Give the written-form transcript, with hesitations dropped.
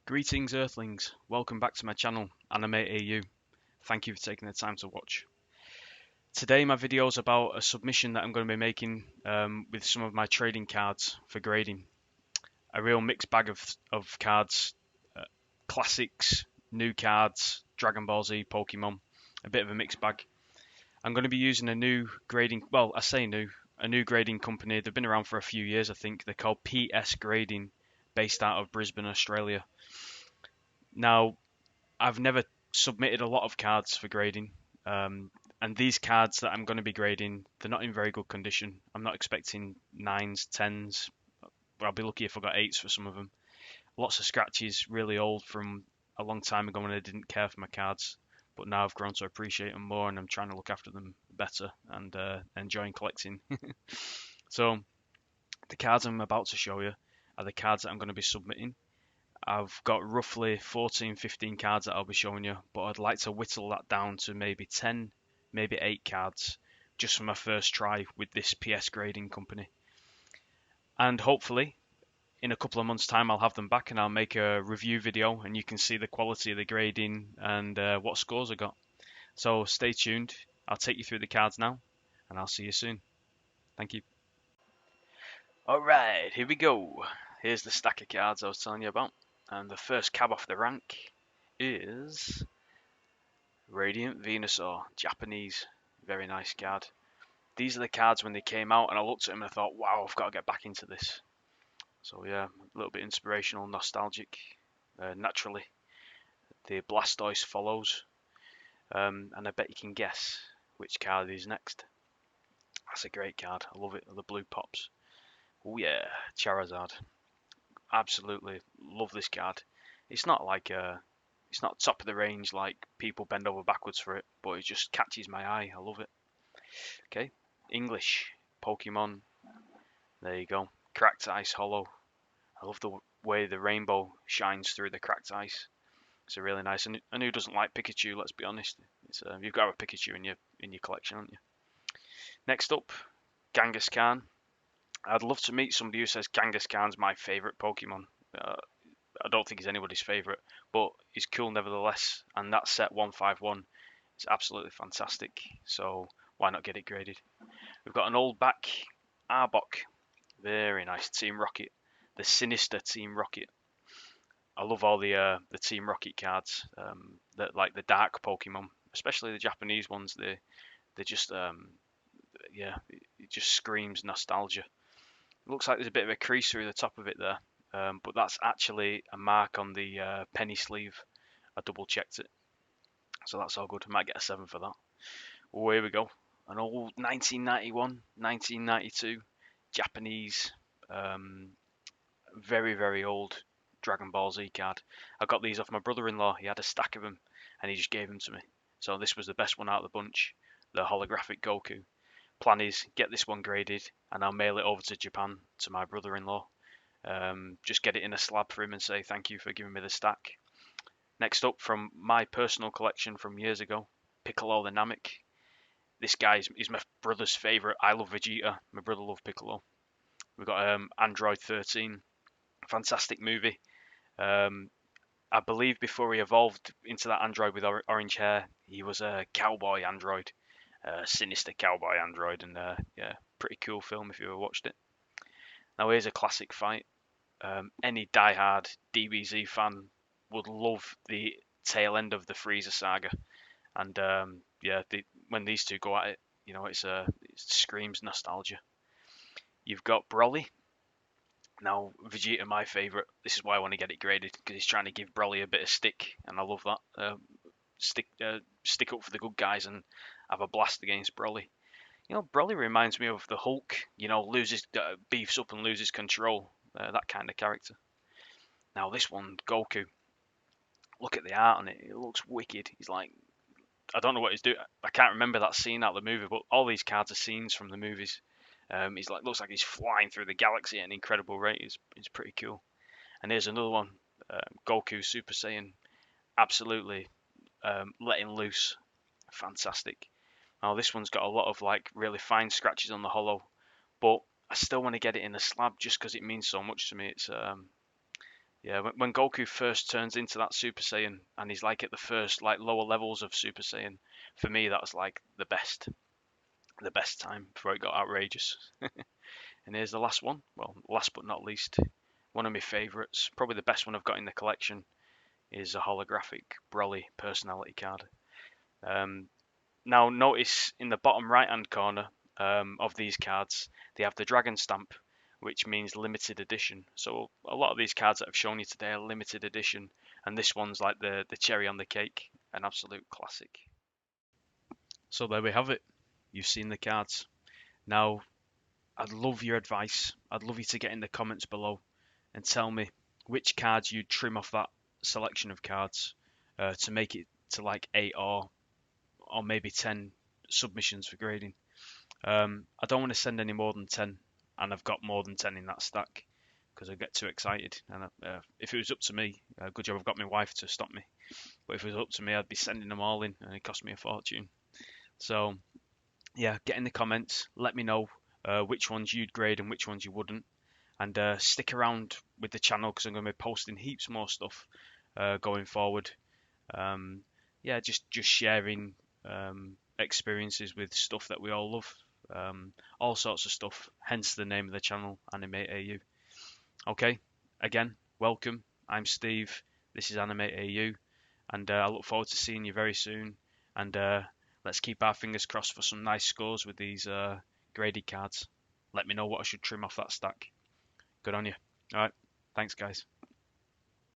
Greetings Earthlings, welcome back to my channel, Anime AU. Thank you for taking the time to watch. Today my video is about a submission that I'm going to be making with some of my trading cards for grading. A real mixed bag of cards, classics, new cards, Dragon Ball Z, Pokemon, a bit of a mixed bag. I'm going to be using a new grading, well I say new, a new grading company. They've been around for a few years I think. They're called PS Grading, based out of Brisbane, Australia. Now, I've never submitted a lot of cards for grading, and these cards that I'm going to be grading, they're not in very good condition. I'm not expecting nines, tens, but I'll be lucky if I got eights for some of them. Lots of scratches, really old from a long time ago when I didn't care for my cards, but now I've grown to appreciate them more, and I'm trying to look after them better and enjoying collecting. So the cards I'm about to show you are the cards that I'm going to be submitting. I've got roughly 14, 15 cards that I'll be showing you, but I'd like to whittle that down to maybe 10, maybe 8 cards, just for my first try with this PS grading company. And hopefully, in a couple of months' time, I'll have them back and I'll make a review video and you can see the quality of the grading and what scores I got. So stay tuned. I'll take you through the cards now, and I'll see you soon. Thank you. Alright, here we go. Here's the stack of cards I was telling you about. And the first cab off the rank is Radiant Venusaur, Japanese. Very nice card. These are the cards when they came out, and I looked at them and I thought, wow, I've got to get back into this. So yeah, a little bit inspirational, nostalgic. Naturally, the Blastoise follows, and I bet you can guess which card is next. That's a great card. I love it. The blue pops. Oh yeah, Charizard. Absolutely love this card. It's not like it's not top of the range like people bend over backwards for it, but it just catches my eye. I love it. Okay, English Pokemon. There you go. Cracked Ice Hollow. I love the way the rainbow shines through the cracked ice. It's a really nice. And who doesn't like Pikachu? Let's be honest. You've got a Pikachu in your collection, haven't you? Next up, Kangaskhan. I'd love to meet somebody who says Kangaskhan's my favourite Pokemon. Uh, I don't think he's anybody's favourite, but he's cool nevertheless. And that set 151 is absolutely fantastic. So why not get it graded? We've got an old back Arbok. Very nice. Team Rocket. The sinister Team Rocket. I love all the Team Rocket cards. That like the dark Pokemon, especially the Japanese ones. They just yeah, it just screams nostalgia. It looks like there's a bit of a crease through the top of it there, but that's actually a mark on the penny sleeve. I double checked it, so that's all good. I might get a 7 for that. Oh, here we go. An old 1991, 1992 Japanese, um, very old Dragon Ball Z card. I got these off my brother-in-law. He had a stack of them, and he just gave them to me. So this was the best one out of the bunch, the holographic Goku. Plan is get this one graded, and I'll mail it over to Japan to my brother-in-law. Just get it in a slab for him and say thank you for giving me the stack. Next up, from my personal collection from years ago, Piccolo the Namek. This guy is my brother's favourite. I love Vegeta. My brother loved Piccolo. We've got Android 13. Fantastic movie. Um, I believe before he evolved into that android with orange hair, he was a cowboy android, sinister cowboy android, and yeah, pretty cool film if you ever watched it. Now here's a classic fight. Any diehard DBZ fan would love the tail end of the Frieza saga, and yeah, when these two go at it, you know, it screams nostalgia. You've got Broly. Now, Vegeta, my favourite. This is why I want to get it graded because he's trying to give Broly a bit of stick, and I love that. Stick up for the good guys and have a blast against Broly. You know, Broly reminds me of the Hulk. You know, loses beefs up and loses control. That kind of character. Now this one, Goku. Look at the art on it. It looks wicked. He's like, I don't know what he's doing. I can't remember that scene out of the movie, but all these cards are scenes from the movies. He's like looks like he's flying through the galaxy at an incredible rate. It's pretty cool. And here's another one, Goku Super Saiyan, absolutely letting loose, fantastic. Now this one's got a lot of like really fine scratches on the hollow, but I still want to get it in a slab just because it means so much to me. Yeah, when Goku first turns into that Super Saiyan and he's like at the first like lower levels of Super Saiyan, for me that's like the best time before it got outrageous. And here's the last one. Well, last but not least, one of my favourites, probably the best one I've got in the collection, is a holographic Broly personality card. Um, Now notice in the bottom right hand corner of these cards, they have the dragon stamp, which means limited edition. So a lot of these cards that I've shown you today are limited edition, and this one's like the cherry on the cake, an absolute classic. So there we have it. You've seen the cards. Now, I'd love your advice. I'd love you to get in the comments below and tell me which cards you'd trim off that selection of cards to make it to like 8 or maybe 10 submissions for grading. I don't want to send any more than 10, and I've got more than 10 in that stack because I get too excited. And if it was up to me, good job I've got my wife to stop me. But if it was up to me, I'd be sending them all in, and it cost me a fortune. So yeah, get in the comments. Let me know which ones you'd grade and which ones you wouldn't, and stick around with the channel because I'm going to be posting heaps more stuff going forward. Yeah, just sharing experiences with stuff that we all love. All sorts of stuff, hence the name of the channel, Animate AU. Okay, again, welcome. I'm Steve. This is Animate AU, and I look forward to seeing you very soon. And let's keep our fingers crossed for some nice scores with these graded cards. Let me know what I should trim off that stack. Good on you. All right, thanks, guys.